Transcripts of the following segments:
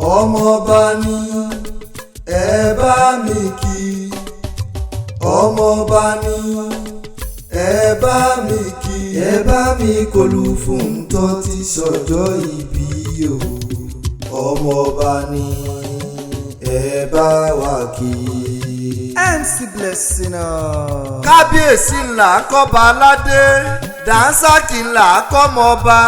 ọmọọba ni ẹ bá mi kí, ọmọọba ni ẹ bá mi kí, ẹ bá mi k'Olúfunto ti ṣọjọ́ ìbí o. ọmọọba ni ẹ bá wa kí. M.C BLESSINER. kábíyèsí ńlá kọ́ba aládé, dànsákì ńlá kọ́mọọba,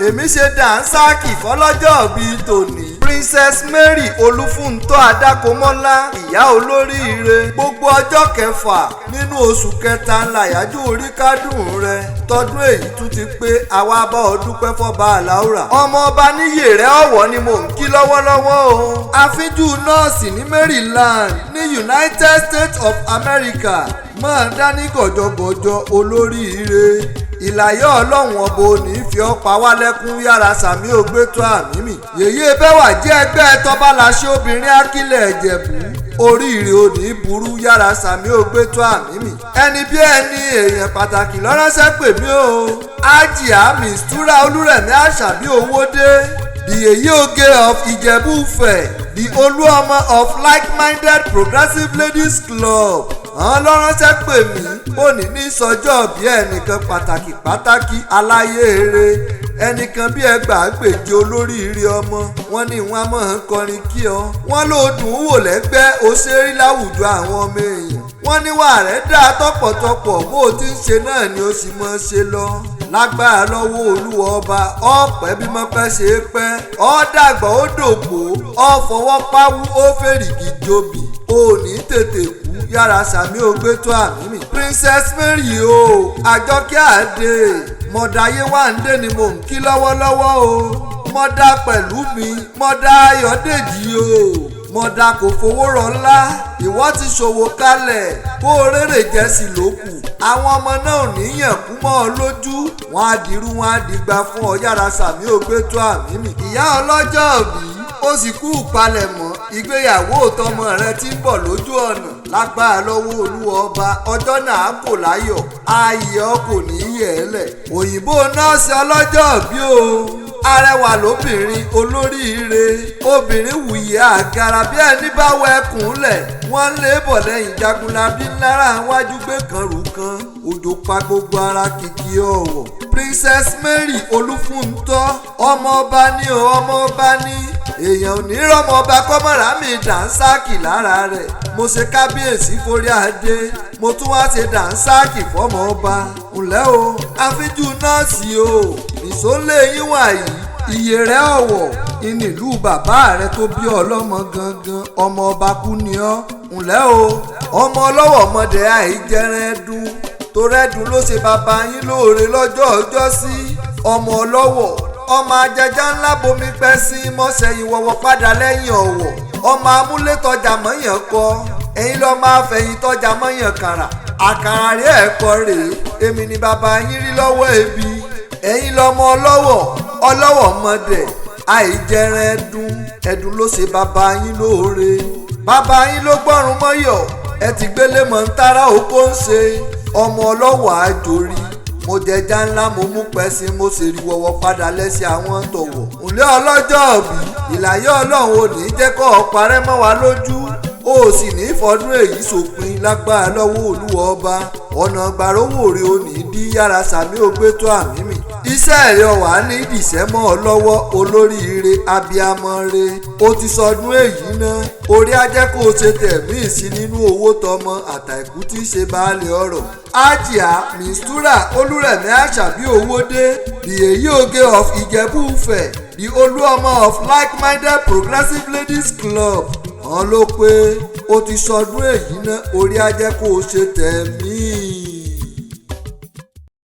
èmi ṣe dànsákì fọlọ́jọ́ bíi tòní. Princess Mary Olufunto Adákòmọ́lá, ìyá olóríire. gbogbo ọjọ́ kẹfà nínú oṣù kẹta ńláyájú orí kádùn rẹ. tọdún èyí tún ti pé àwa bá ọ dúpẹ́ fọ́ba àláùrà. ọmọ ọba níyè rẹ ọ̀wọ̀ ni mò ń kí lọ́wọ́lọ́wọ́ o. àfínjú nọ́ọ̀sì ní Maryland ní United States of America máa dání gọ̀jọ̀gọ̀jọ̀ olóríire. ìlàyé ọlọ́run ọba òní fi ọ́ pa wá lẹ́kún, yára sàmí ògbétò àmì mi. yèyé bẹ́wà jẹ́ ẹgbẹ́ tọ́balàṣẹ obìnrin akílẹ̀ ẹ̀jẹ̀bú, oríire òní burú, yára sàmí ògbétò àmì mi. ẹni bí ẹni èèyàn pàtàkì lọ́ránṣẹ́ pè mí o. Ajia Mistura Olúrẹ̀mí Àṣàbí Owódé, the Yèyé Oge of Ìjẹ̀bú-Ifẹ̀, the Olúọmọ of Like-Minded Progressive Ladies Club. àwọn lọ́ránṣẹ́ pè mí òní ní sọjọ́ bí ẹnìkan pàtàkì aláyé eré, ẹnìkan bí ẹgbàágbèje olóríire ọmọ. wọ́n ní wọ́n á mọ̀ ń kọrin kí ọ, wọ́n ló dùn ún wò lẹ́gbẹ́ òṣèré láwùjọ àwọn ọmọ èèyàn. wọ́n níwà rẹ̀ dáa tọ̀pọ̀tọ̀pọ̀, bó o ti ń ṣe náà ni ó sì mọ̀ ṣe lọ. lágbára lọ́wọ́ Olúwa ọba, ọ̀pẹ́ bí mọ́pẹ́ ṣe é pẹ́, ó dàgbà ó dògbò, ó fọwọ́ páwú ó fèrègì jòbì, ó ní tètè kú, yára sàmí ògbétò àmì mi. Princess Mary o, Àjọkẹ́ Àdé, mọ̀dà Yéwándé ni mò ń kí lọ́wọ́lọ́wọ́ o. mọ̀dà pẹ̀lú mi, mọ̀dà Ayọ̀dèjì o, mọ̀dà kò fowó rọ̀ ńlá, ìwọ ti ṣòwò kalẹ̀ kó o rèrè jẹ́ sí lókù. àwọn ọmọ náà ò níyàn kú mọ́ ọ lójú, wọn á dirú wọn á dìgbà fún ọ, yára sàmí ògbétò àmì mi. ìyá ọlọ́jọ́ òbí, ó sì kú ìpalẹ̀mọ́ ìgbéyàwó tọmọ rẹ tí ń bọ̀ lójú ọ̀nà. lágbára lọ́wọ́ Olúwa ọba, ọjọ́ náà kò láyọ̀, ayọ̀ kò ní yẹ̀ ẹ́ lẹ̀. òyìnbó nọ́ọ̀sì ọlọ́jọ́ òbí o, arẹwà lóbìnrin olóríire, obìnrin wùyí àgàrà bí ẹni bá wọ ẹkùn lẹ̀. wọ́n ń lé bọ̀ lẹ́yìn Jagunlabi ńlára wájú gbé kan rù kan, òjò pa gbogbo ara kìkì ọ̀wọ̀. Princess Mary Olufunto, ọmọọba ní o, ọmọọba ní. èèyàn ò ní rọ́mọ ọba kọ́mọ̀rá mi dànsákì lára rẹ̀. mo ṣe kábíyèsí forí adé, mo tún wá ṣe dànsákì fọ́mọ ọba. ǹlẹ́ o, àfínjú nọ́ọ̀sì o, ìsólé yín wàyí, iye rẹ̀ ọ̀wọ̀ ìnílù bàbá rẹ̀ tó bí ọlọ́mọ gangan, ọmọ ọba kú ni ọ́. ǹlẹ́ o, ọmọ ọlọ́wọ̀ ọmọdé àìjẹrẹ ẹdun, torẹ́dun ló ṣe bàbá yín lóore lọ́jọ́ ọjọ́ sí. ọmọ ọlọ́wọ̀, ọmọ ajẹjá ńlá bomi pẹ́ sí mọ́sẹ̀yìn wọ̀wọ̀ padà lẹ́yìn ọ̀wọ̀. ọmọ amúlétọ́jà mọ́yàn kọ, ẹ̀yin lọ́ máa fẹ̀yìn tọ́jà mọ́yàn kàrà. àkàrà rí ẹ̀kọ́ rèé, èmi ni bàbá yín rí lọ́wọ́ ebi. ẹ̀yin lọ́mọ ọlọ́wọ̀, ọlọ́wọ̀ mọdẹ̀ àìjẹrẹ ẹdun, ẹdun ló ṣe bàbá yín lóore. bàbá yín ló gbọ́rùn mọ́yọ̀, ẹ ti gbélé mọ̀ ń tara oko ń ṣe. ọmọ ọlọ́wọ̀ àjòrí, mo jẹja ńlá mo mú pẹ́sí, mo sì rí wọ́wọ́ padà lẹ́sẹ̀ àwọn tọ̀wọ̀. ǹlẹ́ ọlọ́jọ́ òbí, ìlàyé ọlọ́run ò ní jẹ́ kó o parẹ́ mọ́ wa lójú, ó sì ní fọdún èyí sòpin. lágbára lọ́wọ́ Olúwa ọba, ọ̀nà gbàrówó rẹ̀ ò ní dí, yára sàmí ògbétò àmì mi. iṣẹ́ rẹ̀ wà ní ìdìsẹ́mọ́ lọ́wọ́, olóríire abiyamọ re. ó ti sọdún èyí náà, orí ajẹ́ kó o ṣe tẹ̀mí sí nínú owó tọmọ àtàìkú tí í ṣe baálé ọ̀rọ̀. Ajia Mistura Olúrẹ̀mí Àṣàbí Owódé, the Yèyé Oge of Ìjẹ̀bú-Ifẹ̀, the Olúọmọ of Like-Minded Progressive Ladies Club. wọ́n ló pé ó ti sọdún èyí náà, orí ajẹ́ kó o ṣe tẹ̀mí